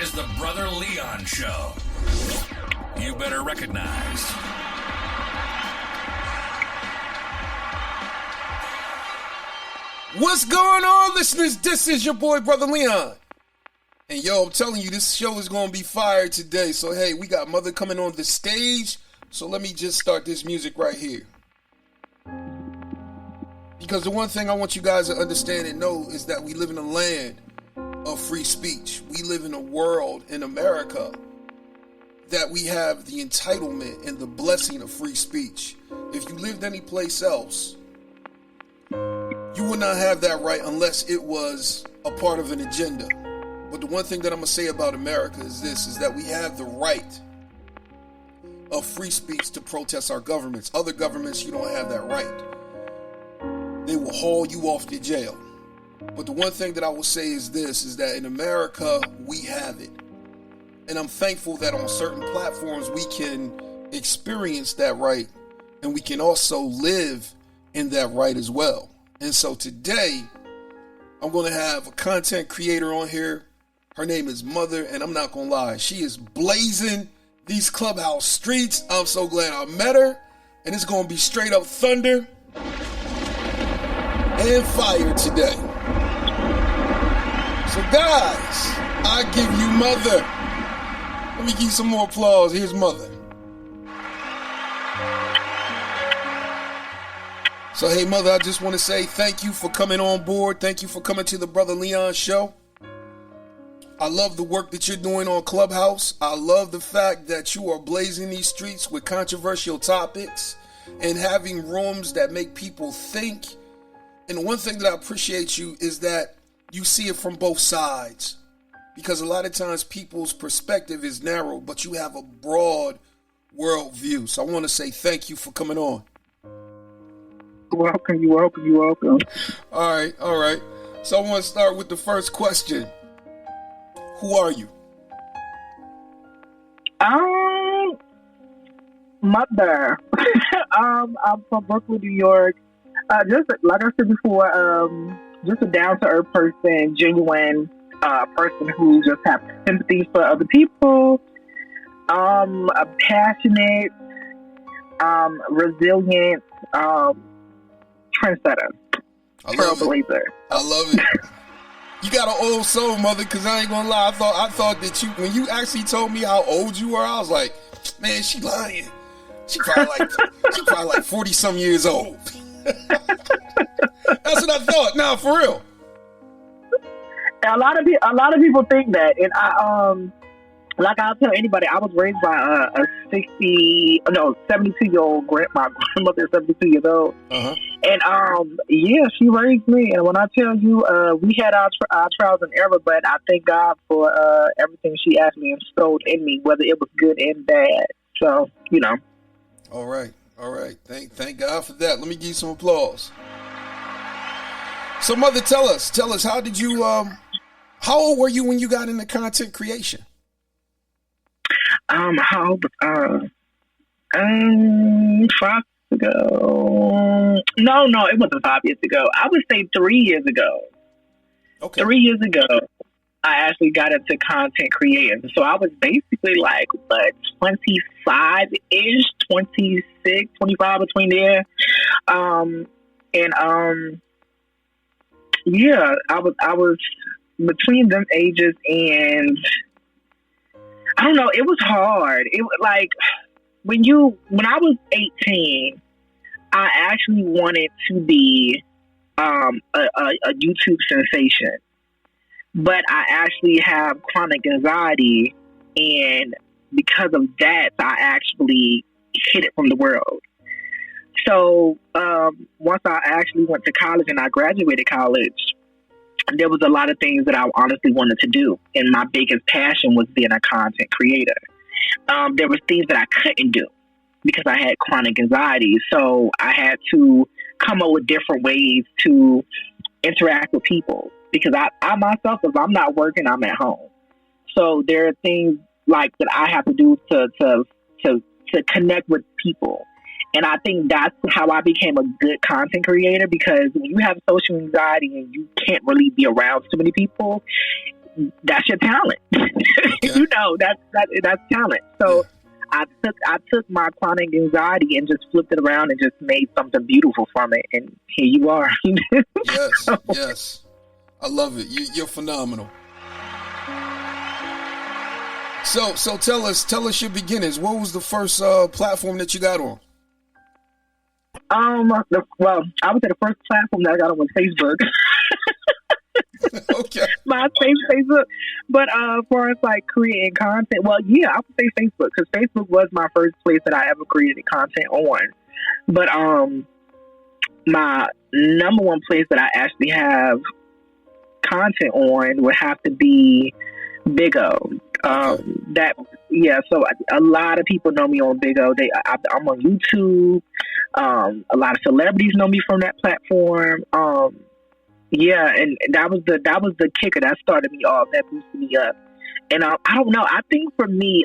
is the Brother Leon Show. You better recognize. What's going on, listeners? This is your boy, Brother Leon. And yo, I'm telling you, this show is going to be fire today. So, hey, we got Mother coming on the stage. So let me just start this music right here. Because the one thing I want you guys to understand and know is that we live in a land of free speech. We live in a world in America that we have the entitlement and the blessing of free speech. If you lived any place else, you would not have that right unless it was a part of an agenda. But the one thing that I'm going to say about America is this, is that we have the right of free speech to protest our governments. Other governments, you don't have that right. They will haul you off to jail. But the one thing that I will say is this, is that in America, we have it. And I'm thankful that on certain platforms, we can experience that right. And we can also live in that right as well. And so today, I'm going to have a content creator on here. Her name is Mother, and I'm not going to lie. She is blazing these Clubhouse streets. I'm so glad I met her. And it's going to be straight up thunder and fire today. So guys, I give you Mother. Let me give you some more applause. Here's Mother. So hey Mother, I just want to say thank you for coming on board. Thank you for coming to the Brother Leon Show. I love the work that you're doing on Clubhouse. I love the fact that you are blazing these streets with controversial topics and having rooms that make people think. And one thing that I appreciate you is that you see it from both sides. Because a lot of times people's perspective is narrow, but you have a broad worldview. So I want to say thank you for coming on. You're welcome. All right. So I want to start with the first question. Who are you? Mother. I'm from Brooklyn, New York. Just like I said before, just a down-to-earth person, genuine person who just has sympathy for other people. A passionate, resilient, trendsetter. Trailblazer. I love it. You got an old soul, Mother, because I ain't gonna lie. I thought that when you actually told me how old you were, I was like, man, she lying. She probably like 40 some years old. That's what I thought. Nah, for real. A lot of people think that, and like I'll tell anybody, I was raised by a 72-year-old my grandmother is 72 years old. Uh-huh. And yeah, she raised me. And when I tell you, we had our trials and error, but I thank God for everything she asked me and instilled in me, whether it was good and bad. So, you know. All right. Thank God for that. Let me give you some applause. So, Mother, tell us, how did you, how old were you when you got into content creation? How old? 5 years ago. No, it wasn't 5 years ago. I would say 3 years ago. Okay. 3 years ago, I actually got into content creating. So I was basically like, 25-ish, 26, 25, between there. Yeah, I was between them ages, and I don't know, it was hard. It was like when I was 18, I actually wanted to be a YouTube sensation, but I actually have chronic anxiety, and because of that, I actually hid it from the world. So once I actually went to college and I graduated college, there was a lot of things that I honestly wanted to do. And my biggest passion was being a content creator. There was things that I couldn't do because I had chronic anxiety. So I had to come up with different ways to interact with people, because I myself, if I'm not working, I'm at home. So there are things like that I have to do to connect with people. And I think that's how I became a good content creator, because when you have social anxiety and you can't really be around too many people, that's your talent. Okay. You know, that's talent. So I took my chronic anxiety and just flipped it around and just made something beautiful from it. And here you are. Yes, yes. I love it. You're phenomenal. So tell us your beginnings. What was the first platform that you got on? Well, I would say the first platform that I got on was Facebook. Okay. My Facebook. But as far as like creating content, well, yeah, I would say Facebook, because Facebook was my first place that I ever created content on. But my number one place that I actually have content on would have to be Big O. So a lot of people know me on Big O. I'm on YouTube. A lot of celebrities know me from that platform. And that was the kicker that started me off, that boosted me up. And I don't know. I think for me,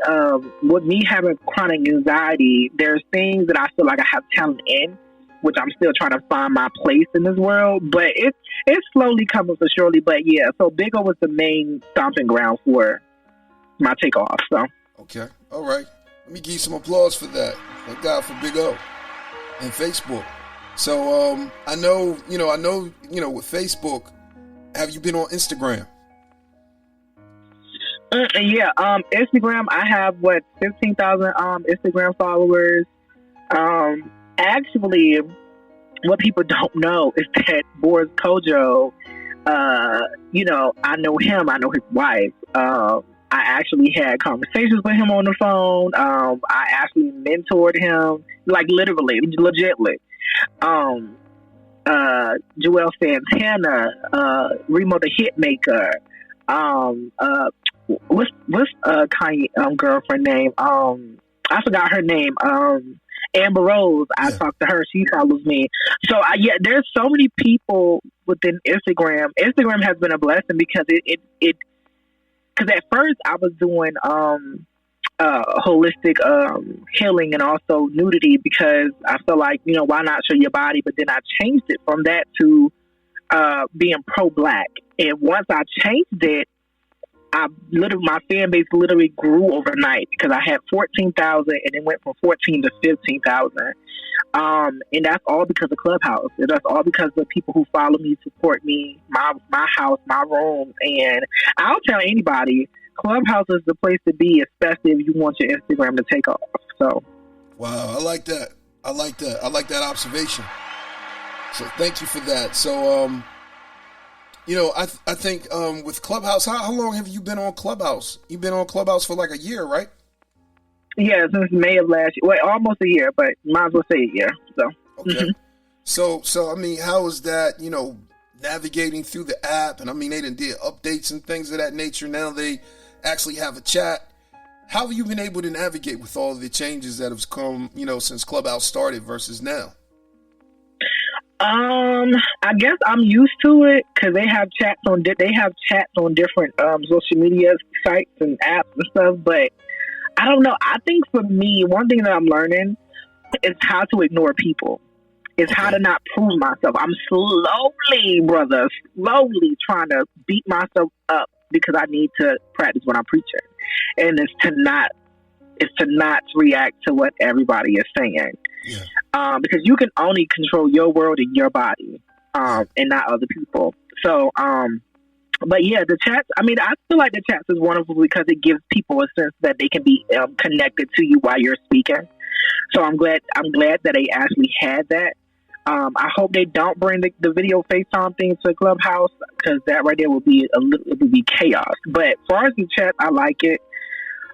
with me having chronic anxiety, there's things that I feel like I have talent in, which I'm still trying to find my place in this world. But it's slowly coming for surely. But yeah, so Big O was the main stomping ground for my takeoff. So okay, all right. Let me give you some applause for that. Thank God for Big O and Facebook. So I know with Facebook, have you been on Instagram? Instagram, I have 15,000 Instagram followers. Actually, what people don't know is that Boris Kojo, I know him, I know his wife. I actually had conversations with him on the phone. I actually mentored him, like literally, legitly. Joel Santana, Remo the Hitmaker, what's Kanye girlfriend name? I forgot her name. Amber Rose. I talked to her. She follows me. So there's so many people within Instagram. Instagram has been a blessing because because at first I was doing holistic healing and also nudity, because I feel like, why not show your body? But then I changed it from that to being pro-Black. And once I changed it, my fan base literally grew overnight, because I had 14,000 and it went from 14 to 15,000. And that's all because of Clubhouse. And that's all because of people who follow me, support me, my house, my rooms. And I'll tell anybody, Clubhouse is the place to be, especially if you want your Instagram to take off. So, wow, I like that. I like that observation. So thank you for that. So, I think with Clubhouse, how long have you been on Clubhouse? You've been on Clubhouse for like a year, right? Yeah, since May of last year. Well, almost a year, but might as well say a year. So, okay. So I mean, how is that? Navigating through the app, and I mean, they did updates and things of that nature. Now they actually have a chat. How have you been able to navigate with all the changes that have come, since Clubhouse started versus now? I guess I'm used to it, because they have chats on different social media sites and apps and stuff. But I don't know. I think for me, one thing that I'm learning is how to ignore people. It's how to not prove myself. I'm slowly trying to beat myself up, because I need to practice what I'm preaching, and it's to not react to what everybody is saying. Yeah. Because you can only control your world and your body, and not other people. So, but yeah, the chats. I mean, I feel like the chats is wonderful because it gives people a sense that they can be connected to you while you're speaking. So I'm glad that they actually had that. I hope they don't bring the video FaceTime thing to Clubhouse, because that right there would be chaos. But as far as the chat, I like it.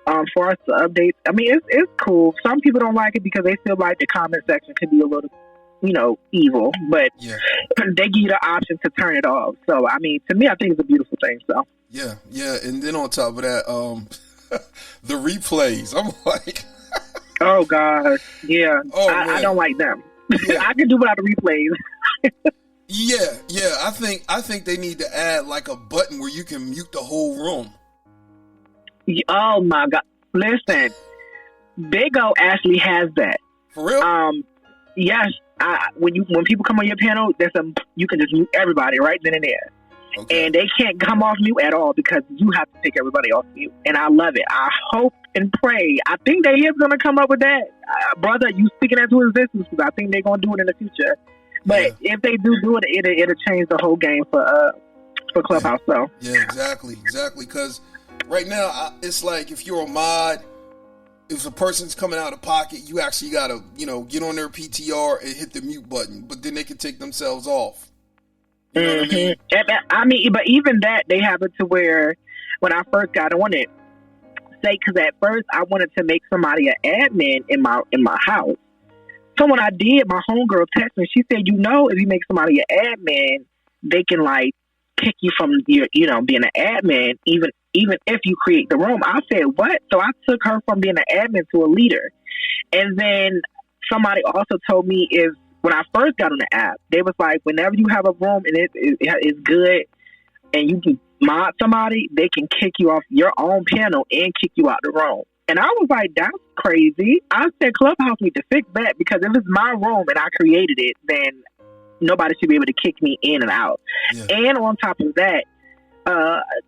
As far as the updates, I mean, it's cool. Some people don't like it because they feel like the comment section could be a little, evil. But they give you the option to turn it off. So, I mean, to me, I think it's a beautiful thing. So yeah, and then on top of that, the replays. I'm like, oh God, yeah. Oh, I don't like them. Yeah. I can do without the replays. Yeah. I think they need to add like a button where you can mute the whole room. Oh my God! Listen, Big O actually has that. For real? Yes. When people come on your panel, you can just mute everybody right then and there. Okay. And they can't come off mute at all because you have to take everybody off mute. And I love it. I hope and pray. I think they is going to come up with that. Brother, you speaking that to existence because I think they're going to do it in the future. But if they do it, it'll change the whole game for Clubhouse. So yeah, exactly. Because right now, it's like if you're a mod, if a person's coming out of pocket, you actually got to, get on their PTR and hit the mute button. But then they can take themselves off. You know what I mean? But even that, they have it to where when I first got on it, because at first I wanted to make somebody an admin in my house. So when I did, my homegirl texted me. She said, if you make somebody an admin, they can like kick you from your, being an admin, even if you create the room. I said, what? So I took her from being an admin to a leader. And then somebody also told me when I first got on the app, they was like, whenever you have a room and it's good and you can mod somebody, they can kick you off your own panel and kick you out the room. And I was like, that's crazy. I said, Clubhouse need to fix that because if it's my room and I created it, then nobody should be able to kick me in and out. Yeah. And on top of that,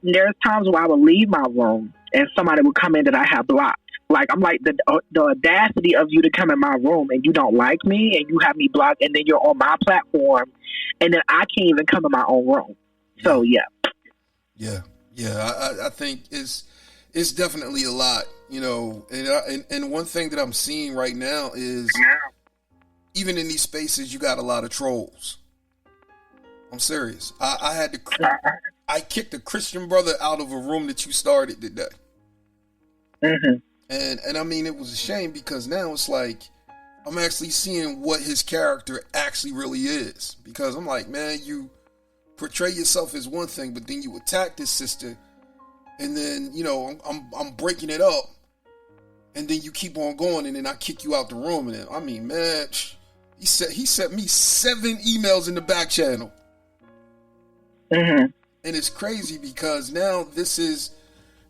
there's times where I would leave my room and somebody would come in that I have blocked. Like, I'm like, the audacity of you to come in my room and you don't like me and you have me blocked and then you're on my platform and then I can't even come in my own room. So, yeah. Yeah. I think it's definitely a lot, and one thing that I'm seeing right now is even in these spaces, you got a lot of trolls. I'm serious. I kicked a Christian brother out of a room that you started today. Mm-hmm. And I mean, it was a shame because now it's like I'm actually seeing what his character actually really is. Because I'm like, man, you portray yourself as one thing, but then you attack this sister, and then I'm breaking it up, and then you keep on going, and then I kick you out the room, and then I mean, man, he sent me 7 emails in the back channel, and it's crazy because now this is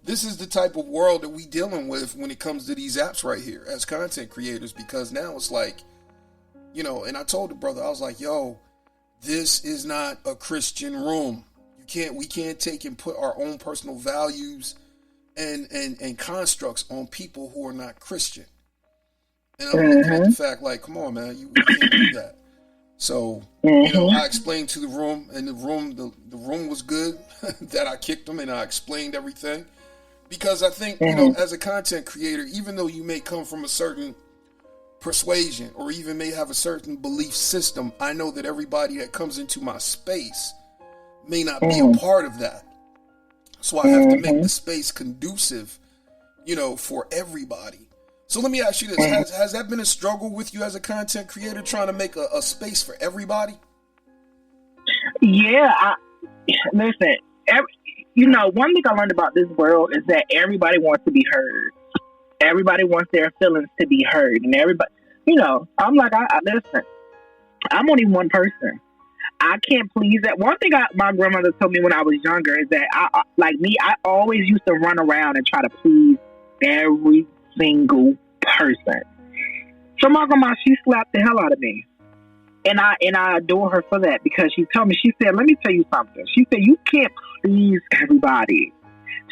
the type of world that we dealing with when it comes to these apps right here as content creators, because now it's like, and I told the brother, I was like, yo, this is not a Christian room. We can't take and put our own personal values and constructs on people who are not Christian. And I'm looking at the fact like, come on, man, you can't do that. So, I explained to the room, and the room was good that I kicked them and I explained everything. Because I think, as a content creator, even though you may come from a certain persuasion or even may have a certain belief system, I know that everybody that comes into my space may not be a part of that. So I have to make the space conducive, for everybody. So let me ask you this. Has that been a struggle with you as a content creator, trying to make a space for everybody? Yeah. Listen, one thing I learned about this world is that everybody wants to be heard. Everybody wants their feelings to be heard. And everybody, I'm like, listen, I'm only one person. I can't please that. One thing my grandmother told me when I was younger is that I always used to run around and try to please every single person. So my grandma, she slapped the hell out of me. And I adore her for that because she told me, she said, let me tell you something. She said, you can't please everybody.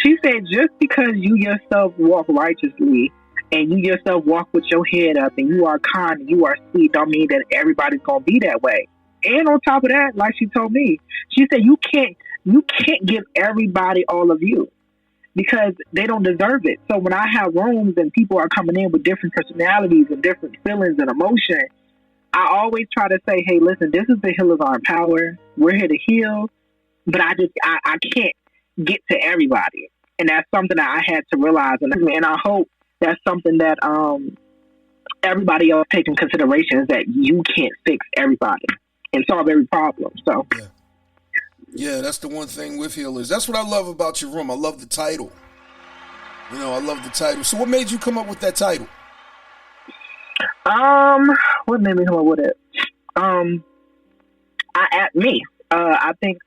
She said, just because you yourself walk righteously and you yourself walk with your head up and you are kind and you are sweet, don't mean that everybody's going to be that way. And on top of that, like she told me, she said, you can't give everybody all of you because they don't deserve it. So when I have rooms and people are coming in with different personalities and different feelings and emotion, I always try to say, hey, listen, this is the Healers Are in Power. We're here to heal, but I can't get to everybody. And that's something that I had to realize. And I hope that's something that everybody else take in consideration is that you can't fix everybody and solve every problem. So, yeah, that's the one thing with Healers. That's what I love about your room. I love the title. I love the title. So what made you come up with that title? What made me come up with it? I think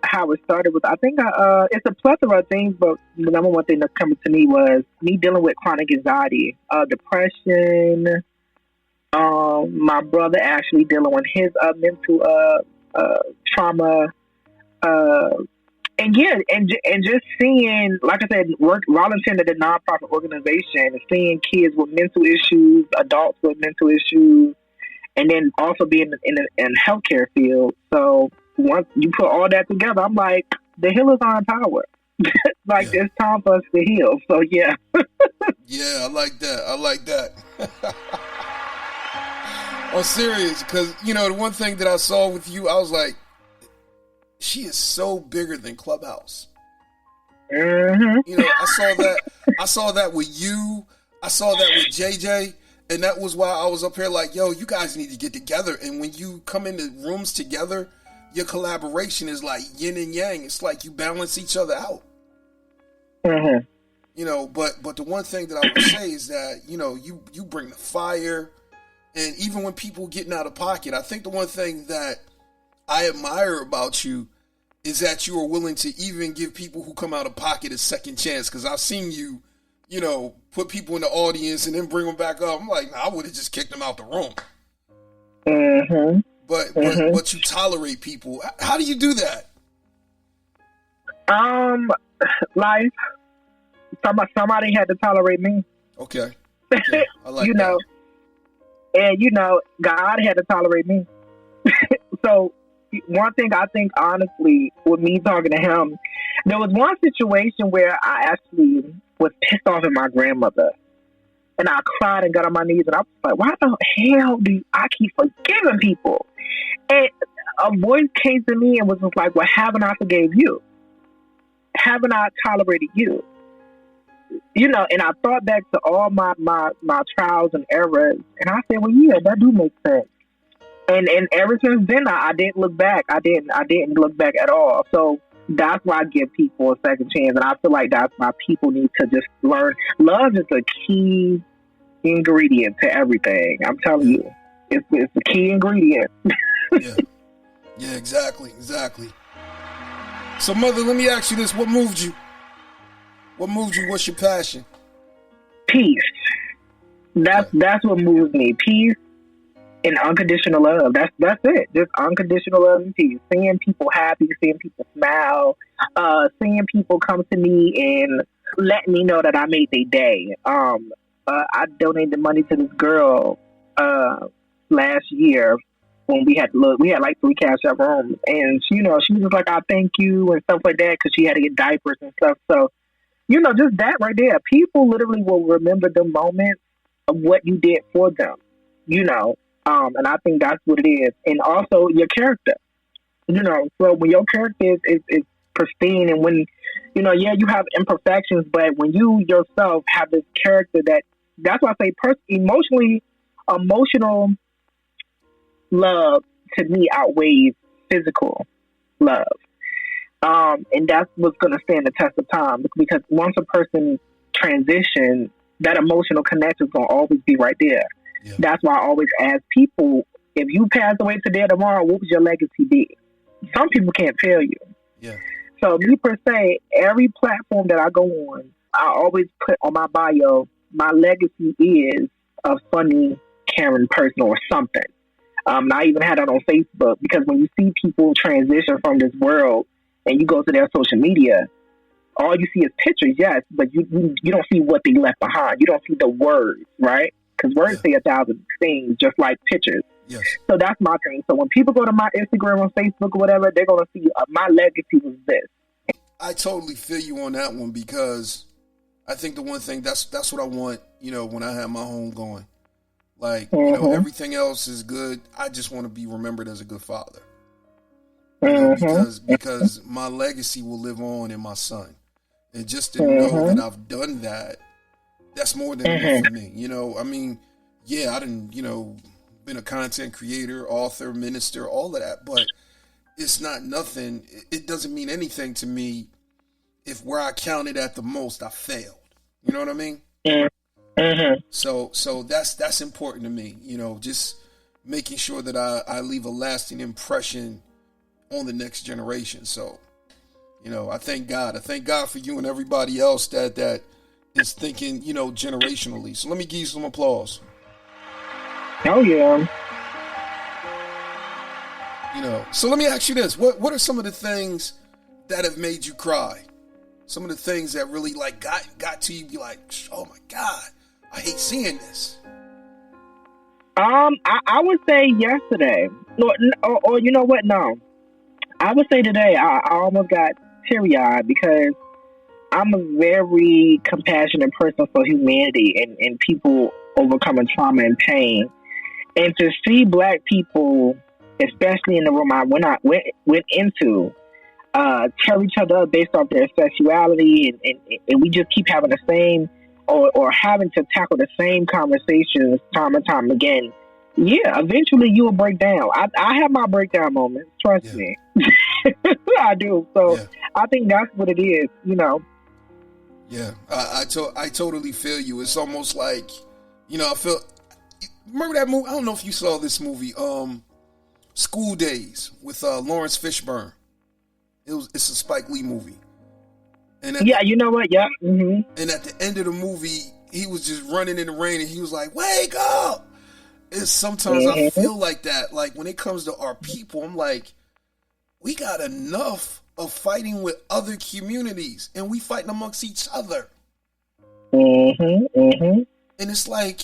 how it started with, it's a plethora of things, but the number one thing that's coming to me was me dealing with chronic anxiety, depression, my brother actually dealing with his mental trauma, And yeah, and just seeing, like I said, volunteering at a nonprofit organization, seeing kids with mental issues, adults with mental issues, and then also being in the healthcare field. So once you put all that together, I'm like, the healers are empowered. Like, it's time for us to heal. So yeah. Yeah, I like that. I like that. I'm serious, because the one thing that I saw with you, I was like, she is so bigger than Clubhouse. Mm-hmm. I saw that with you. I saw that with JJ. And that was why I was up here like, yo, you guys need to get together. And when you come into rooms together, your collaboration is like yin and yang. It's like you balance each other out. Mm-hmm. But the one thing that I would say is that, you bring the fire. And even when people getting out of pocket, I think the one thing that I admire about you is that you are willing to even give people who come out of pocket a second chance. Because I've seen you, put people in the audience and then bring them back up. I'm like, nah, I would have just kicked them out the room. Mm-hmm. But you tolerate people. How do you do that? Life. Somebody had to tolerate me. Okay. I like that. And God had to tolerate me. So one thing I think, honestly, with me talking to him, there was one situation where I actually was pissed off at my grandmother. And I cried and got on my knees, and I was like, why the hell do I keep forgiving people? And a voice came to me and was just like, well, haven't I forgave you? Haven't I tolerated you? And I thought back to all my trials and errors, and I said, well, yeah, that do make sense. And ever since then, I didn't look back. I didn't look back at all. So that's why I give people a second chance, and I feel like that's why people need to just learn. Love is a key ingredient to everything. I'm telling you, it's the key ingredient. Yeah, exactly. So, Mother, let me ask you this: what moved you? What's your passion? Peace. That's what moves me. Peace and unconditional love. That's it. Just unconditional love and peace. Seeing people happy, seeing people smile, seeing people come to me and let me know that I made their day. I donated money to this girl last year when we had like 3 cash app rooms, and she was just like, I thank you and stuff like that, because she had to get diapers and stuff. So just that right there, people literally will remember the moments of what you did for them. And I think that's what it is. And also your character, so when your character is pristine, and when, you have imperfections, but when you yourself have this character that's why I say emotional love to me outweighs physical love. And that's what's going to stand the test of time, because once a person transitions, that emotional connection is going to always be right there. Yeah. That's why I always ask people, if you pass away today or tomorrow, what would your legacy be? Some people can't tell you. Yeah. So me per se, every platform that I go on, I always put on my bio, my legacy is a funny, caring person or something. And I even had that on Facebook, because when you see people transition from this world and you go to their social media, all you see is pictures, yes, but you don't see what they left behind. You don't see the words, right? Because words say 1,000 things, just like pictures. Yes. So that's my thing. So when people go to my Instagram or Facebook or whatever, they're going to see my legacy was this. I totally feel you on that one, because I think the one thing, that's what I want, when I have my home going. Like, everything else is good. I just want to be remembered as a good father. Because my legacy will live on in my son. And just to know that I've done that, that's more than enough for me. I didn't, been a content creator, author, minister, all of that, but it's not nothing. It doesn't mean anything to me if where I counted at the most, I failed. You know what I mean? So that's important to me. Just making sure that I leave a lasting impression on the next generation. So, I thank God. I thank God for you and everybody else that is thinking, generationally. So let me give you some applause. Oh, yeah. So let me ask you this: what are some of the things that have made you cry? Some of the things that really like got to you, be like, oh my God, I hate seeing this. I would say yesterday, or you know what? No, I would say today. I almost got teary-eyed because I'm a very compassionate person for humanity and people overcoming trauma and pain, and to see Black people, especially in the room I went into, tear each other up based off their sexuality, and we just keep having the same or having to tackle the same conversations time and time again. Yeah, eventually you will break down. I have my breakdown moments, trust me. I do. So I think that's what it is, Yeah, I totally feel you. It's almost like, I feel. Remember that movie? I don't know if you saw this movie, School Days with Lawrence Fishburne. It's a Spike Lee movie. And you know what? Yeah. Mm-hmm. And at the end of the movie, he was just running in the rain, and he was like, "Wake up!" It's sometimes I feel like that. Like when it comes to our people, I'm like, we got enough of fighting with other communities, and we fighting amongst each other. And it's like,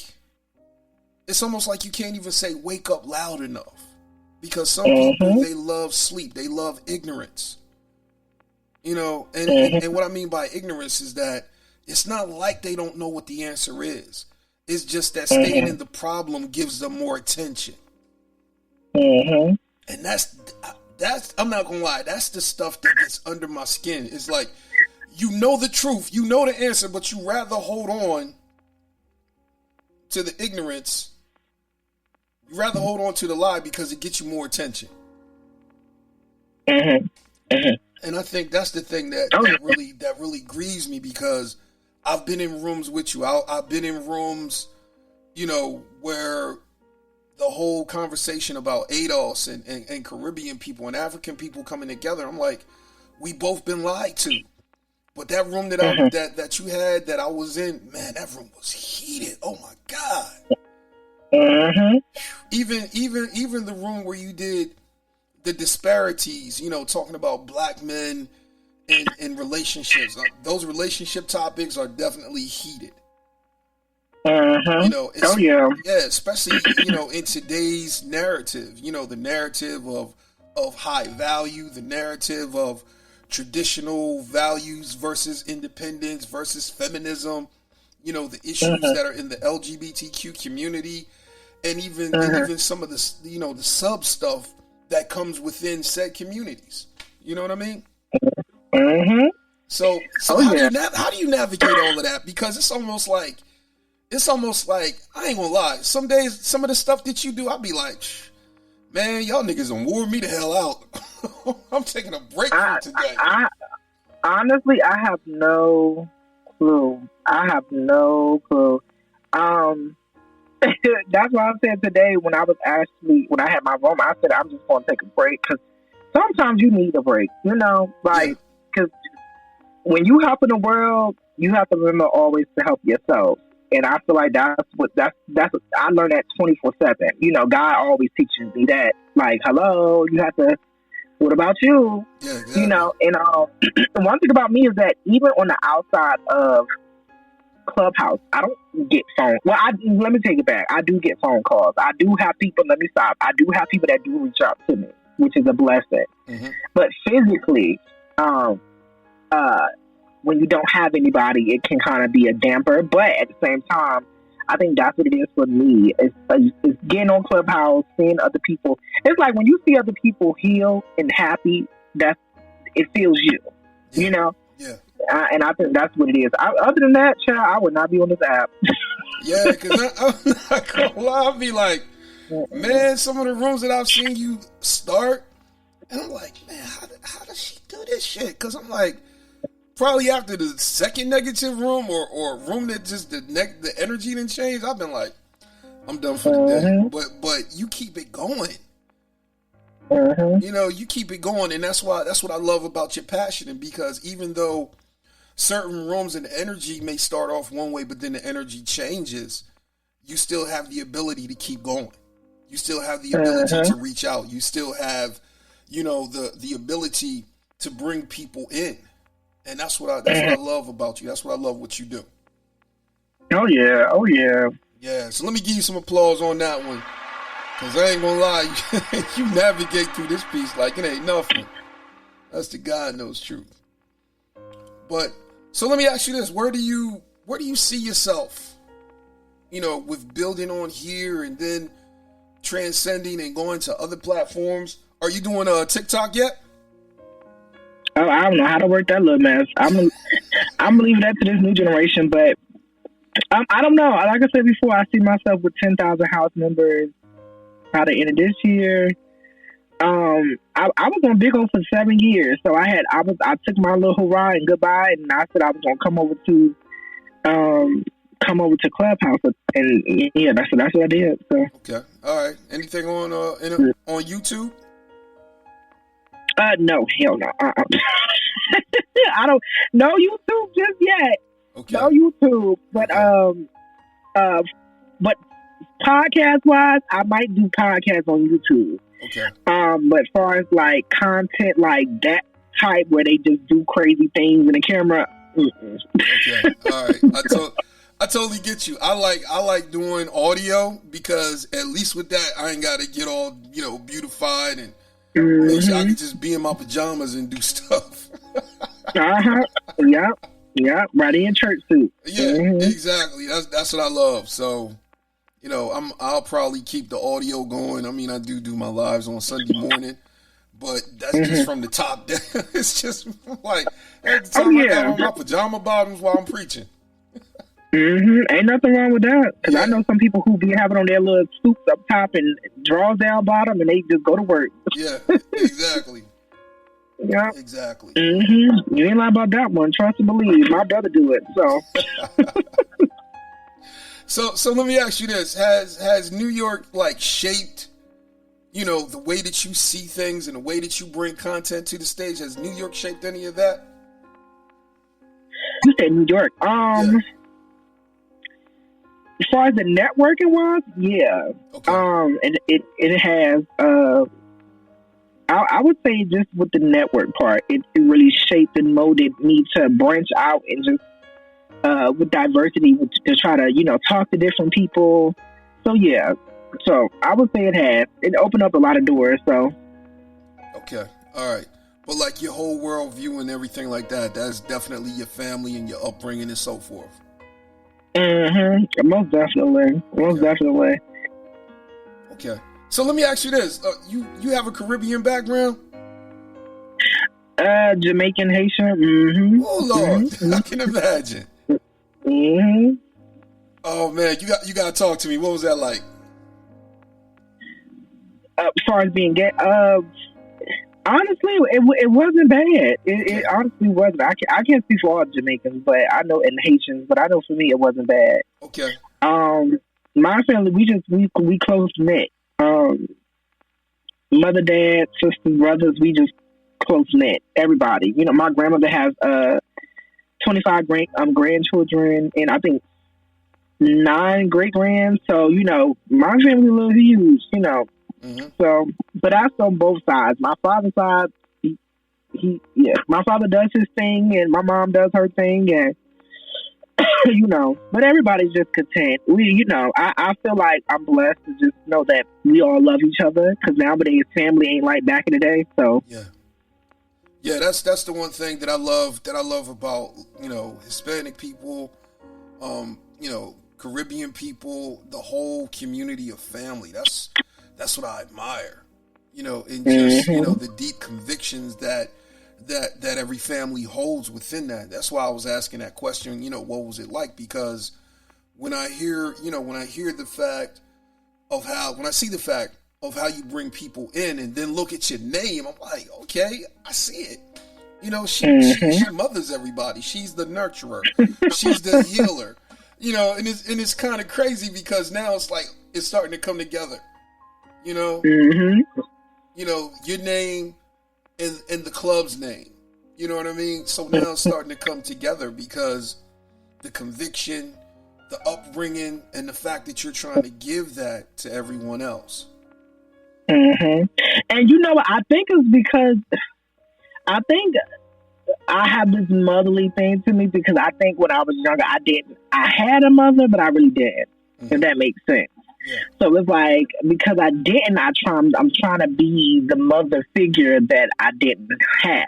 it's almost like you can't even say "wake up" loud enough, because some people, they love sleep, they love ignorance. And what I mean by ignorance is that it's not like they don't know what the answer is. It's just that staying in the problem gives them more attention. And that's I'm not gonna lie, that's the stuff that gets under my skin. It's like, you know the truth, you know the answer, but you rather hold on to the ignorance. You rather hold on to the lie because it gets you more attention. And I think that's the thing that really grieves me, because I've been in rooms with you. I've been in rooms, where the whole conversation about ADOS and Caribbean people and African people coming together, I'm like, we both been lied to. But that room that you had, that I was in, man, that room was heated. Oh my God. Even the room where you did the disparities, talking about Black men in relationships. Those relationship topics are definitely heated. Especially in today's narrative. The narrative of high value, the narrative of traditional values versus independence versus feminism. The issues that are in the LGBTQ community, and even some of the the sub stuff that comes within said communities. You know what I mean? So how do you navigate all of that? Because it's almost like I ain't gonna lie. Some days, some of the stuff that you do, I'll be like, man, y'all niggas done wore me the hell out. I'm taking a break from today. Honestly, I have no clue. That's why I said today, when I had my room, I said I'm just going to take a break, because sometimes you need a break, because when you help in the world, you have to remember always to help yourself. And I feel like that's I learned that 24/7. God always teaches me that, like, hello, you have to, what about you? Yeah, exactly. And the one thing about me is that even on the outside of Clubhouse, I don't get phone. Well, let me take it back. I do get phone calls. I do have people. Let me stop. I do have people that do reach out to me, which is a blessing. But physically, when you don't have anybody, it can kind of be a damper. But at the same time, I think that's what it is for me. It's getting on Clubhouse, seeing other people. It's like when you see other people heal and happy, it feels you. Yeah. And I think that's what it is. Other than that, child, I would not be on this app. Yeah, because I'm not gonna lie, I'll be like, man, some of the rooms that I've seen you start, and I'm like, man, how does she do this shit? Because I'm like, probably after the second negative room or room that just the energy didn't change, I've been like, I'm done for the day. But you keep it going. You keep it going, and that's what I love about your passion. And because even though certain rooms and the energy may start off one way, but then the energy changes, you still have the ability to keep going. You still have the ability to reach out. You still have, the ability to bring people in. And that's what I love about you. That's what I love what you do. Oh yeah. Yeah. So let me give you some applause on that one. Cause I ain't gonna lie, you navigate through this piece like it ain't nothing. That's the God knows truth. But so let me ask you this: where do you see yourself? With building on here and then transcending and going to other platforms. Are you doing TikTok yet? Oh, I don't know how to work that little mess. I'm gonna leave that to this new generation, but I don't know. Like I said before, I see myself with 10,000 house members by the end of this year. I was on Big O for 7 years, so I took my little hurrah and goodbye, and I said I was gonna come over to Clubhouse, and yeah, that's what I did. So okay, all right. Anything on YouTube? No, hell no. I don't know YouTube just yet. Okay. No YouTube, but but podcast wise, I might do podcasts on YouTube. Okay. But as far as like content like that type where they just do crazy things in the camera. Okay. All right. I totally get you. I like doing audio because at least with that I ain't got to get all beautified and make sure I can just be in my pajamas and do stuff. Yeah. Right in church suit. Yeah. Exactly. That's what I love. So. I'll probably keep the audio going. I mean, I do my lives on Sunday morning, but that's just from the top down. It's just like at the time I got on my pajama bottoms while I'm preaching. Ain't nothing wrong with that. Because I know some people who be having on their little suits up top and drawers down bottom, and they just go to work. Yeah, exactly. Yeah, exactly. You ain't lying about that one. Trust and believe. My brother do it. So let me ask you this: Has New York shaped, the way that you see things and the way that you bring content to the stage? Has New York shaped any of that? You said New York. As far as the networking was, yeah. Okay. It has. I would say just with the network part, it really shaped and molded me to branch out and just. With diversity to try to, talk to different people. So, yeah. So, I would say it has. It opened up a lot of doors, so. Okay. All right. But, your whole worldview and everything like that, that's definitely your family and your upbringing and so forth. Most definitely. Most definitely. Okay. So, let me ask you this. You have a Caribbean background? Jamaican, Haitian. Oh, Lord. I can imagine. Oh man, you got to talk to me. What was that like? As far as being gay, honestly, it wasn't bad. It honestly wasn't. I can't speak for all Jamaicans, but I know and Haitians, but I know for me it wasn't bad. Okay. My family, we close knit. Mother, dad, sisters, brothers, we just close knit. Everybody, my grandmother has 25 grandchildren, and I think 9 great grands. So, my family is huge, So, but that's on both sides. My father's side, my father does his thing, and my mom does her thing, and but everybody's just content. I feel like I'm blessed to just know that we all love each other because nowadays family ain't like back in the day. So yeah, that's the one thing that I love about Hispanic people, Caribbean people, the whole community of family. That's what I admire, and just the deep convictions that every family holds within that. That's why I was asking that question. What was it like? Because when I hear the fact of when I see the fact of how you bring people in and then look at your name, I'm like, okay, I see it. She mothers everybody. She's the nurturer. She's the healer. And it's kind of crazy because now it's starting to come together. Your name and the club's name. You know what I mean? So now it's starting to come together because the conviction, the upbringing, and the fact that you're trying to give that to everyone else. hmm And you know what? I think it's because I think I have this motherly thing to me because I think when I was younger, I had a mother, but I really didn't. If that makes sense. Yeah. So it's like because I didn't, I'm trying to be the mother figure that I didn't have,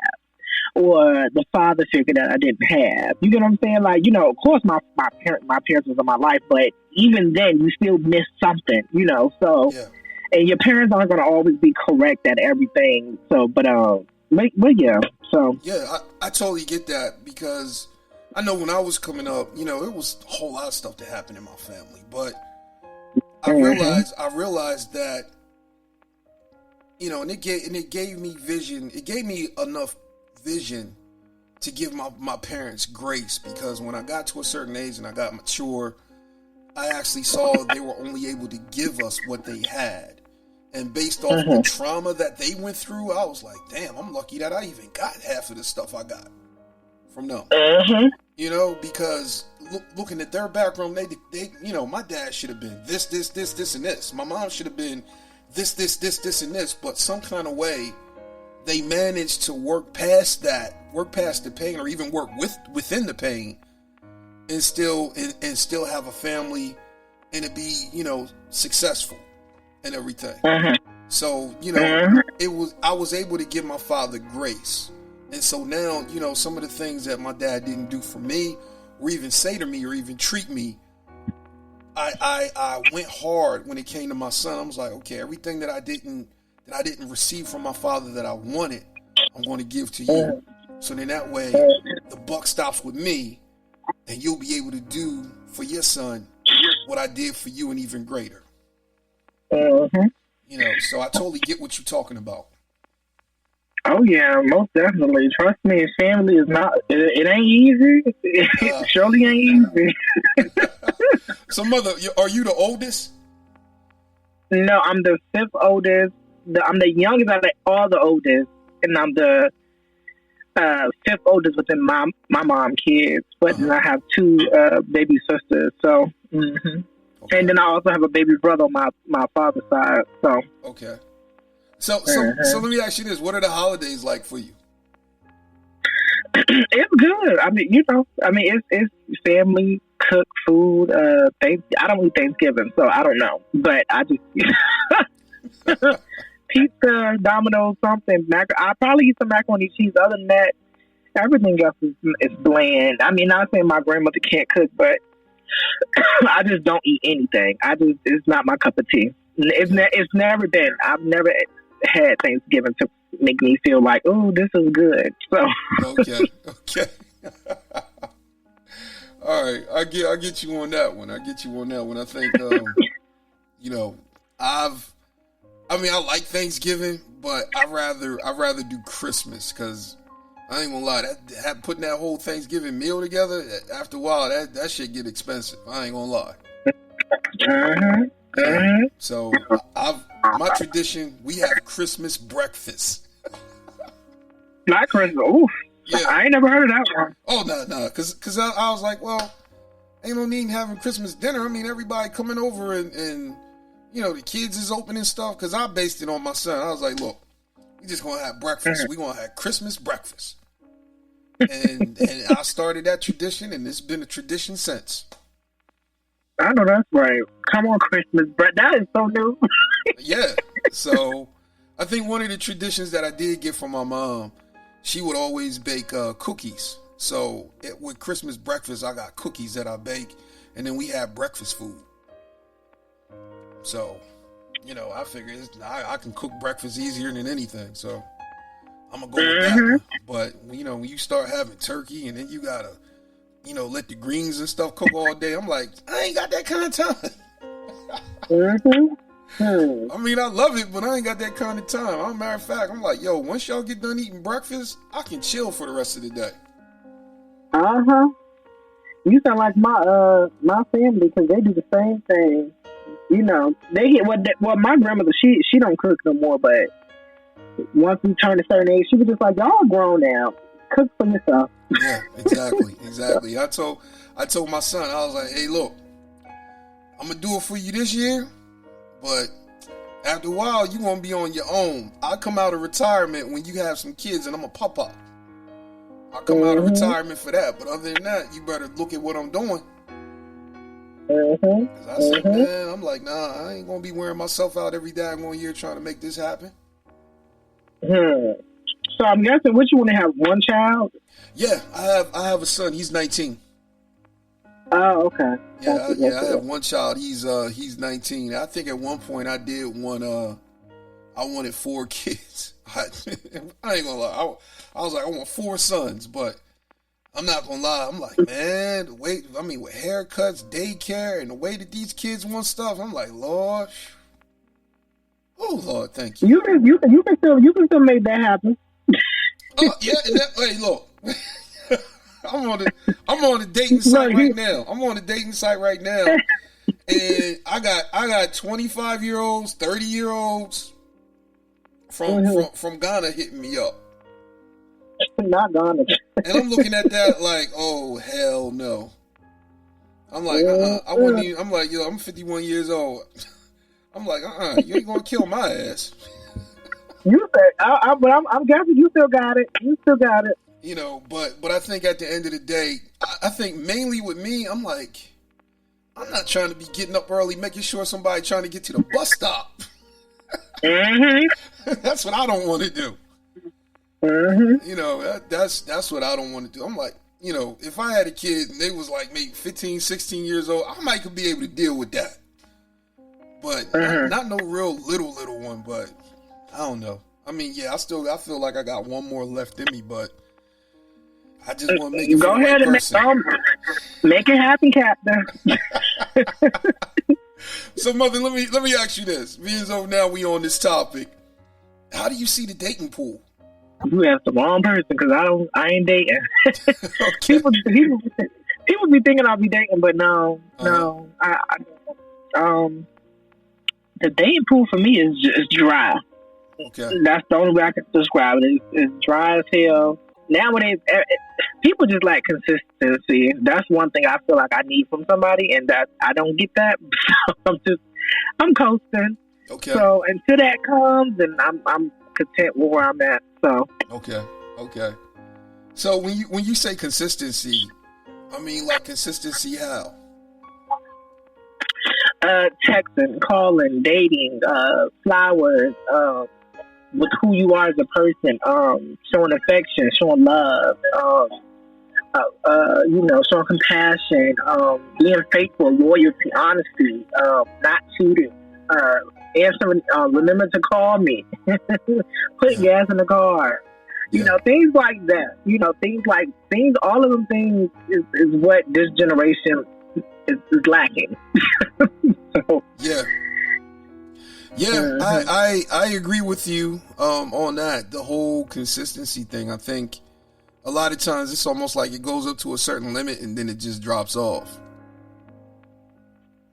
or the father figure that I didn't have. You get what I'm saying? Like, of course my parents was in my life, but even then you still miss something, So Yeah. and your parents aren't gonna always be correct at everything. So but yeah. So Yeah, I totally get that because I know when I was coming up, it was a whole lot of stuff that happened in my family, but I realized that, and it gave me vision. It gave me enough vision to give my parents grace because when I got to a certain age and I got mature, I actually saw they were only able to give us what they had. And based off the trauma that they went through, I was like, damn, I'm lucky that I even got half of the stuff I got from them. Because looking at their background, they my dad should have been this, and this. My mom should have been this, and this. But some kind of way, they managed to work past the pain, or even work within the pain, and still have a family, and to be successful and everything. So I was able to give my father grace, and so now some of the things that my dad didn't do for me, or even say to me, or even treat me, I went hard when it came to my son. I was like, okay, everything that I didn't receive from my father that I wanted, I'm going to give to you. So then that way, the buck stops with me, and you'll be able to do for your son what I did for you and even greater. So I totally get what you're talking about. Oh yeah, most definitely. Trust me, family is not. It ain't easy. It surely ain't easy. So, mother, are you the oldest? No, I'm the fifth oldest. I'm the youngest out of all the oldest, and I'm the fifth oldest within my mom kids. But then I have two baby sisters. So, okay. And then I also have a baby brother on my father's side. So okay. So let me ask you this: what are the holidays like for you? It's good. I mean, it's family, cook food. I don't eat Thanksgiving, so I don't know. But I just pizza, Domino's, something. I probably eat some macaroni and cheese. Other than that, everything else is bland. I mean, not saying my grandmother can't cook, but I just don't eat anything. It's not my cup of tea. It's never been. I've never had Thanksgiving to make me feel like, oh, this is good. So okay. All right, I get you on that one. I think I like Thanksgiving, but I rather do Christmas because I ain't gonna lie, putting that whole Thanksgiving meal together, after a while that shit get expensive. I ain't gonna lie. So my tradition, we have Christmas breakfast. Not Christmas. Oof. Yeah. I ain't never heard of that one. Oh no, because I was like, well, ain't no need in having Christmas dinner. I mean, everybody coming over and the kids is opening stuff. Because I based it on my son. I was like, look, we just gonna have breakfast. We gonna have Christmas breakfast. And I started that tradition, and it's been a tradition since. I know that's right. Come on, Christmas bread. That is so new. Yeah. So I think one of the traditions that I did get from my mom, she would always bake cookies. So with Christmas breakfast, I got cookies that I bake, and then we have breakfast food. So, I figure I can cook breakfast easier than anything. So I'm gonna go with that one. But when you start having turkey, and then you gotta let the greens and stuff cook all day, I'm like, I ain't got that kind of time. I mean, I love it, but I ain't got that kind of time. As a matter of fact, I'm like, yo, once y'all get done eating breakfast, I can chill for the rest of the day. You sound like my family, because they do the same thing. They get my grandmother, she don't cook no more, but once we turn a certain age, she was just like, y'all grown now. Cook for yourself. Yeah, exactly. I told my son, I was like, hey, look, I'm gonna do it for you this year, but After a while, you're going to be on your own. I come out of retirement when you have some kids and I'm a papa. I come out of retirement for that. But other than that, you better look at what I'm doing. Cause I said, man, I'm like, nah, I ain't going to be wearing myself out every daggone year trying to make this happen. So I'm guessing, what, you want to have one child? Yeah, I have a son. He's 19. Oh, okay. Yeah, I have one child. He's 19. I think at one point I did one. I wanted 4 kids. I ain't gonna lie. I was like, I want 4 sons, but I'm not gonna lie. I'm like, man, the way, I mean, with haircuts, daycare, and the way that these kids want stuff, I'm like, Lord, oh Lord, thank you. You can still make that happen. Oh yeah, and that, hey, look. I'm on the dating site right now. I'm on the dating site right now, and I got 25-year-olds, 30-year-olds from Ghana hitting me up. Not Ghana. And I'm looking at that like, oh hell no. I'm like, I wouldn't even. I'm like, yo, I'm 51 years old. I'm like, you ain't gonna kill my ass. You said, but I'm guessing you still got it. You still got it. You know, but I think at the end of the day, I think mainly with me, I'm like, I'm not trying to be getting up early, making sure somebody trying to get to the bus stop. That's what I don't want to do. You know, that's what I don't want to do. I'm like, you know, if I had a kid and they was like maybe 15, 16 years old, I might could be able to deal with that. But not no real little one, but I don't know. I mean, yeah, I feel like I got one more left in me, but I just want to make it. Go ahead and make it happen, Captain. So, mother, let me ask you this. Being so now we on this topic, how do you see the dating pool? You asked the wrong person because I ain't dating. Okay. People be thinking I'll be dating, but no, I the dating pool for me is dry. Okay. That's the only way I can describe it. It's dry as hell. Nowadays, people just lack consistency. That's one thing I feel like I need from somebody, and that I don't get that. I'm coasting. Okay. So until that comes, then I'm content with where I'm at. So. Okay. So when you say consistency, I mean like consistency how? Texting, calling, dating, flowers, with who you are as a person, showing affection, showing love, showing compassion, being faithful, loyalty, honesty, not cheating, answering, remember to call me, put gas in the car, you know, things like that. You know, all of them things is what this generation is lacking. So, Yeah, I agree with you on that. The whole consistency thing. I think a lot of times it's almost like it goes up to a certain limit and then it just drops off.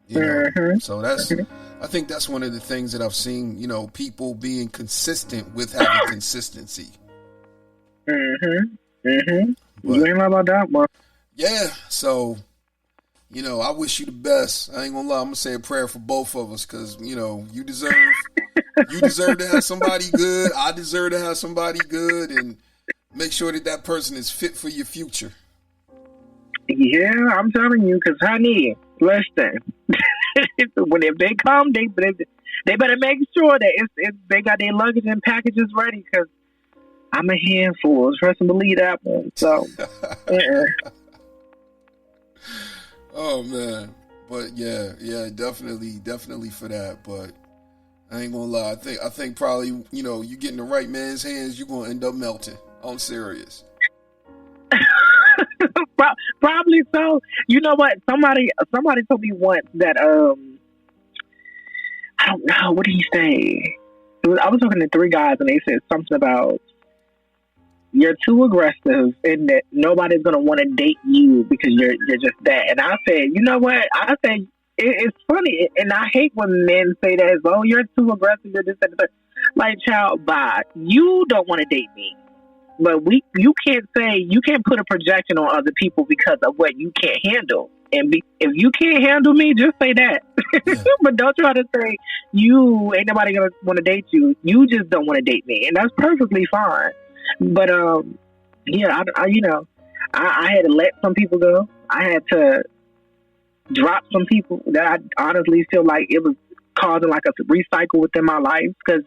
You know? So I think that's one of the things that I've seen. You know, people being consistent with having consistency. You ain't know about that one. Yeah, so. You know, I wish you the best. I ain't gonna lie. I'm gonna say a prayer for both of us because, you know, you deserve to have somebody good. I deserve to have somebody good, and make sure that person is fit for your future. Yeah, I'm telling you, because honey, listen, if they come, they better make sure that they got their luggage and packages ready, because I'm a handful. Trust and believe that one. So. Oh man, but yeah, definitely for that. But I ain't gonna lie, I think probably, you know, you get in the right man's hands, you're gonna end up melting. I'm serious. Probably so. You know what? Somebody told me once that I don't know, what did he say? I was talking to 3 guys and they said something about, you're too aggressive and that nobody's going to want to date you because you're just that. And I said, you know what? I said, it's funny. And I hate when men say that, oh, you're too aggressive. You're this, that. Like, child, bye. You don't want to date me. But you can't put a projection on other people because of what you can't handle. And if you can't handle me, just say that. Yeah. But don't try to say you ain't nobody gonna want to date you. You just don't want to date me, and that's perfectly fine. But yeah, I had to let some people go. I had to drop some people that I honestly feel like it was causing like a recycle within my life, because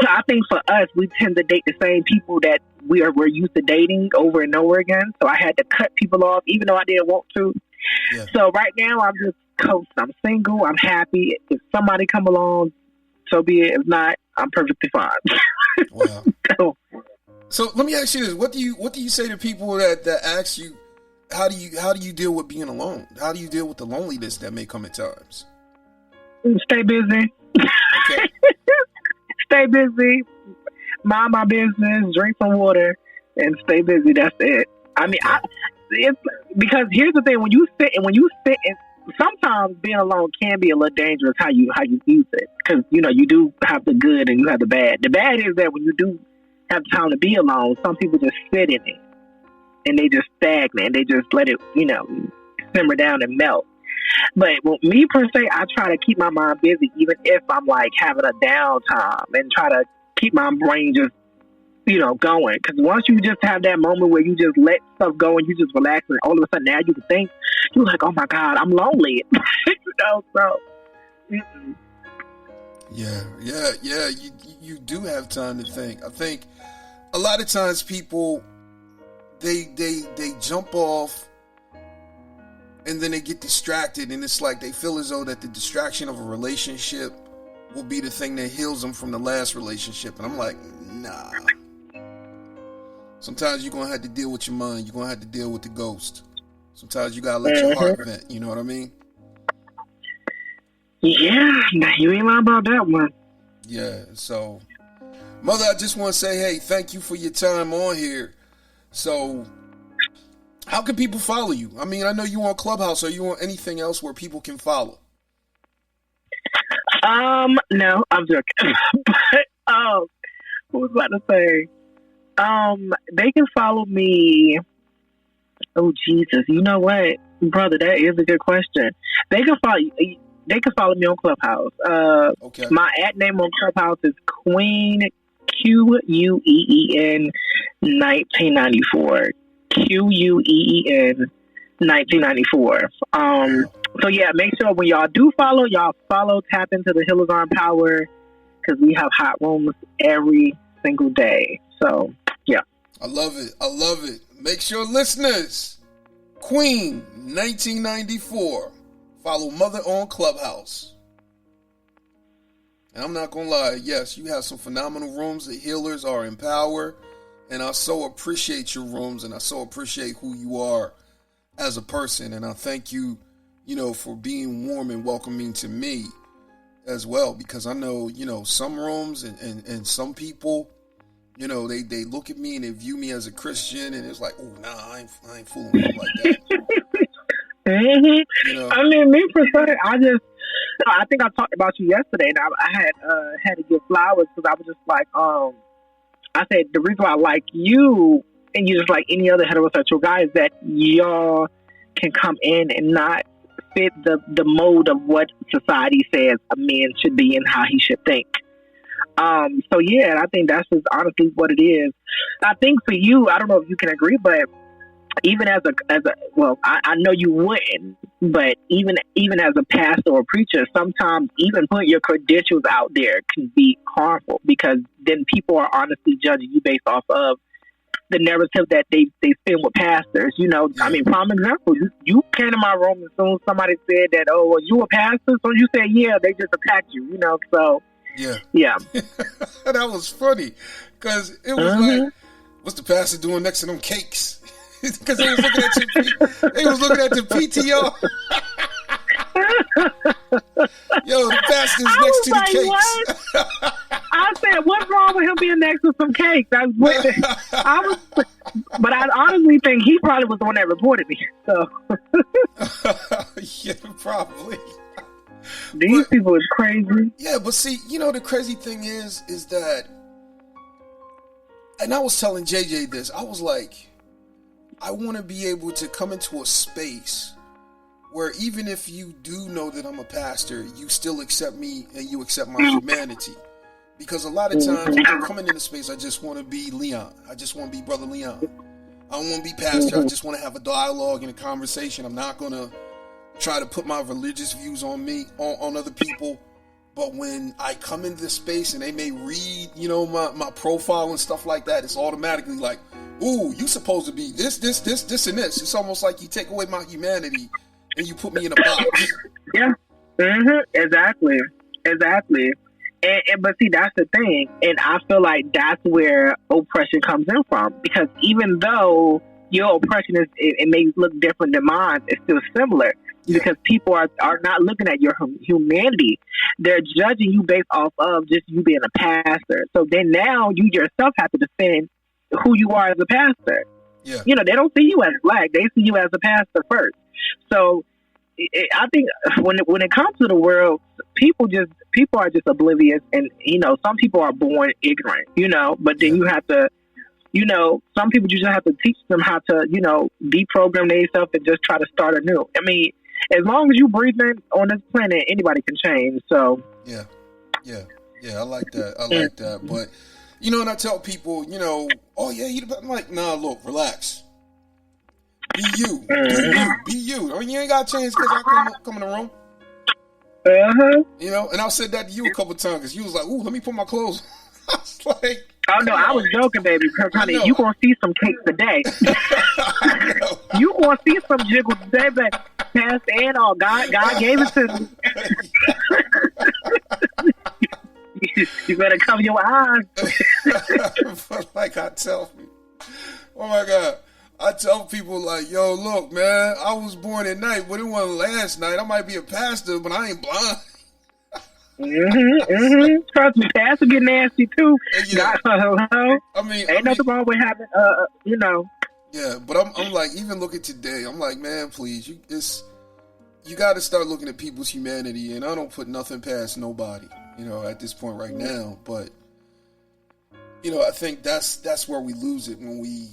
I think for us, we tend to date the same people that we're used to dating over and over again. So I had to cut people off, even though I didn't want to. Yeah. So right now, I'm just coasting. I'm single. I'm happy. If somebody come along, so be it. If not, I'm perfectly fine. Wow. So let me ask you this: what do you say to people that ask you, how do you deal with being alone? How do you deal with the loneliness that may come at times? Stay busy. Okay. Stay busy. Mind my business. Drink some water and stay busy. That's it. I mean, it's because here's the thing: when you sit and sometimes being alone can be a little dangerous. How you use it, because you do have the good and you have the bad. The bad is that when you do have time to be alone, some people just sit in it and they just stagnate. They just let it simmer down and melt. But me per se, I try to keep my mind busy, even if I'm like having a downtime, and try to keep my brain just, going. Because once you just have that moment where you just let stuff go and you just relax, and all of a sudden now you can think, you're like, oh my God, I'm lonely. So. Mm-mm. Yeah. You do have time to think. I think a lot of times people, they jump off. And then they get distracted, and it's like they feel as though that the distraction of a relationship will be the thing that heals them from the last relationship. And I'm like, nah. Sometimes you're going to have to deal with your mind. You're going to have to deal with the ghost. Sometimes you got to let your heart vent. You know what I mean? Yeah, you ain't lying about that one. Yeah, so, Mother, I just want to say, hey, thank you for your time on here. So, how can people follow you? I mean, I know you on Clubhouse. Are you on anything else where people can follow? No, I'm joking. But what was I about to say? They can follow me. Oh Jesus, you know what, brother? That is a good question. They can follow me on Clubhouse. Okay. My ad name on Clubhouse is Queen QUEEN 1994. QUEEN 1994. So yeah, make sure when y'all do follow, tap into the Healers Arm Power, because we have hot rooms every single day. So yeah. I love it. Make sure, listeners, Queen 1994, follow Mother on Clubhouse. And I'm not gonna lie, yes, you have some phenomenal rooms. The healers are in power. And I so appreciate your rooms, and I so appreciate who you are as a person. And I thank you, for being warm and welcoming to me as well, because I know, some rooms and some people, they look at me and they view me as a Christian, and it's like, oh, nah, I ain't fooling with them like that. Mm-hmm. I mean, me per se, I think I talked about you yesterday, and I had to give flowers, because I was just like, I said, the reason why I like you, and you just like any other heterosexual guy, is that y'all can come in and not fit the mode of what society says a man should be and how he should think. So yeah, I think that's just honestly what it is. I think for you, I don't know if you can agree, but even as a well, I know you wouldn't, but even as a pastor or preacher, sometimes even putting your credentials out there can be harmful, because then people are honestly judging you based off of the narrative that they spin with pastors. I mean, prime example, you came to my room as soon as somebody said that, oh, well, you a pastor? So you said, yeah, they just attacked you, so. Yeah. That was funny, because it was like, what's the pastor doing next to them cakes? Because they was looking at the PTR. Yo, the pastor's next to the cakes. What? I said, what's wrong with him being next to some cakes? But I honestly think he probably was the one that reported me. So. Yeah, probably. These people is crazy. Yeah, but see, the crazy thing is that, and I was telling JJ this, I was like, I want to be able to come into a space where even if you do know that I'm a pastor, you still accept me and you accept my humanity. Because a lot of times when I'm coming into space, I just want to be Leon. I just want to be Brother Leon. I don't want to be pastor. I just want to have a dialogue and a conversation. I'm not going to try to put my religious views on me, on other people. But when I come into this space and they may read, you know, my profile and stuff like that, it's automatically like, ooh, you supposed to be this, and this. It's almost like you take away my humanity and you put me in a box. Yeah. Exactly. And but see, that's the thing. And I feel like that's where oppression comes in from. Because even though your oppression it may look different than mine, it's still similar. Yeah. Because people are not looking at your humanity. They're judging you based off of just you being a pastor. So then now you yourself have to defend who you are as a pastor. Yeah. You know, they don't see you as black. They see you as a pastor first. So I think when it comes to the world, people are just oblivious, and you know, some people are born ignorant, you know, but then you have to, you know, some people you just have to teach them how to, you know, deprogram themselves and just try to start anew. I mean, as long as you breathing on this planet, anybody can change. So yeah, I like that. But you know, and I tell people, you know, oh yeah, I'm like, nah, look, relax. Be you. Be you. I mean, you ain't got to change because I come in the room. You know, and I said that to you a couple of times because you was like, ooh, let me put my clothes on. I was like, oh, no, I was joking, baby. Honey, you going to see some cakes today. You going to see some jiggles today, but Pastor and all. God gave it to me. You better cover your eyes. But like I tell people, oh my God. I tell people like, yo, look, man, I was born at night, but it wasn't last night. I might be a pastor, but I ain't blind. Trust me, pastor get nasty too. Yeah. I mean, ain't nothing wrong with having, you know. Yeah, but I'm like, even look at today. I'm like, man, please, you got to start looking at people's humanity, and I don't put nothing past nobody, you know, at this point right now. But you know, I think that's where we lose it when we,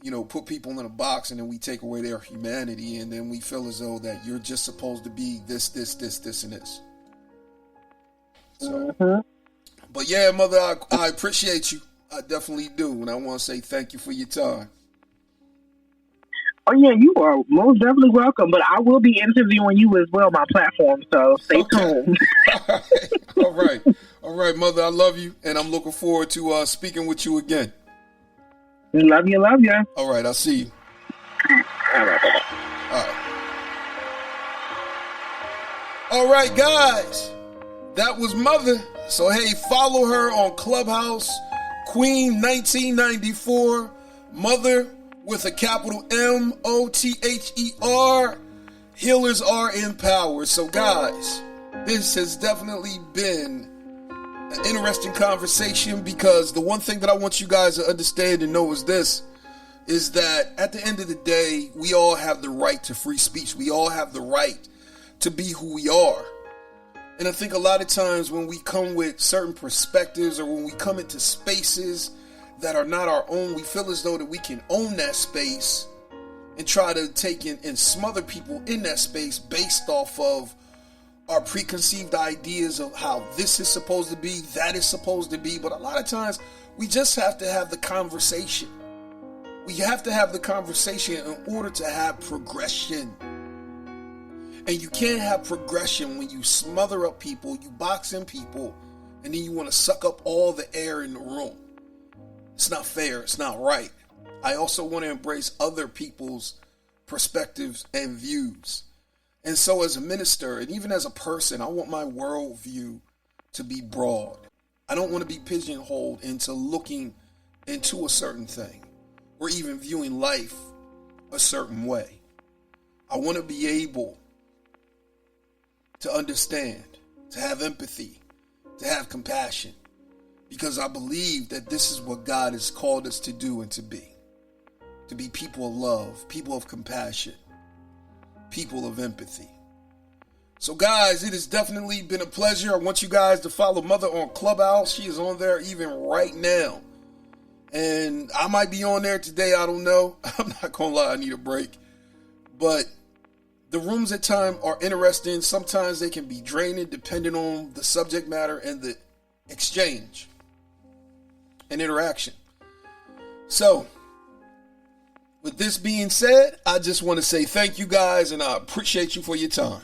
you know, put people in a box and then we take away their humanity, and then we feel as though that you're just supposed to be this, and this. So, but yeah, Mother, I appreciate you. I definitely do, and I want to say thank you for your time. Oh yeah, you are most definitely welcome. But I will be interviewing you as well, my platform. So stay tuned. All right, Mother. I love you, and I'm looking forward to speaking with you again. Love you. All right, I'll see you. All right. All right, guys. That was Mother. So, hey, follow her on Clubhouse, Queen 1994, Mother with a capital MOTHER. Healers are empowered. So, guys, this has definitely been an interesting conversation, because the one thing that I want you guys to understand and know is this, is that at the end of the day, we all have the right to free speech. We all have the right to be who we are. And I think a lot of times when we come with certain perspectives, or when we come into spaces that are not our own, we feel as though that we can own that space and try to take in and smother people in that space based off of our preconceived ideas of how this is supposed to be, that is supposed to be. But a lot of times we just have to have the conversation. We have to have the conversation in order to have progression. And you can't have progression when you smother up people, you box in people, and then you want to suck up all the air in the room. It's not fair. It's not right. I also want to embrace other people's perspectives and views. And so as a minister, and even as a person, I want my worldview to be broad. I don't want to be pigeonholed into looking into a certain thing, or even viewing life a certain way. I want to be able to understand, to have empathy, to have compassion, because I believe that this is what God has called us to do and to be people of love, people of compassion, people of empathy. So guys, it has definitely been a pleasure. I want you guys to follow Mother on Clubhouse. She is on there even right now. And I might be on there today. I don't know. I'm not going to lie. I need a break. But The rooms at times are interesting. Sometimes they can be draining depending on the subject matter and the exchange and interaction. So, with this being said, I just want to say thank you guys, and I appreciate you for your time.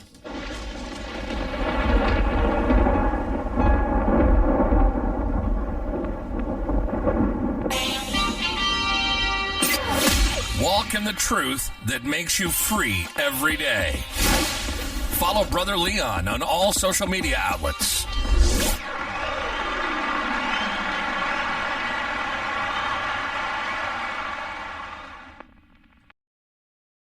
Walk in the truth that makes you free every day. Follow Brother Leon on all social media outlets.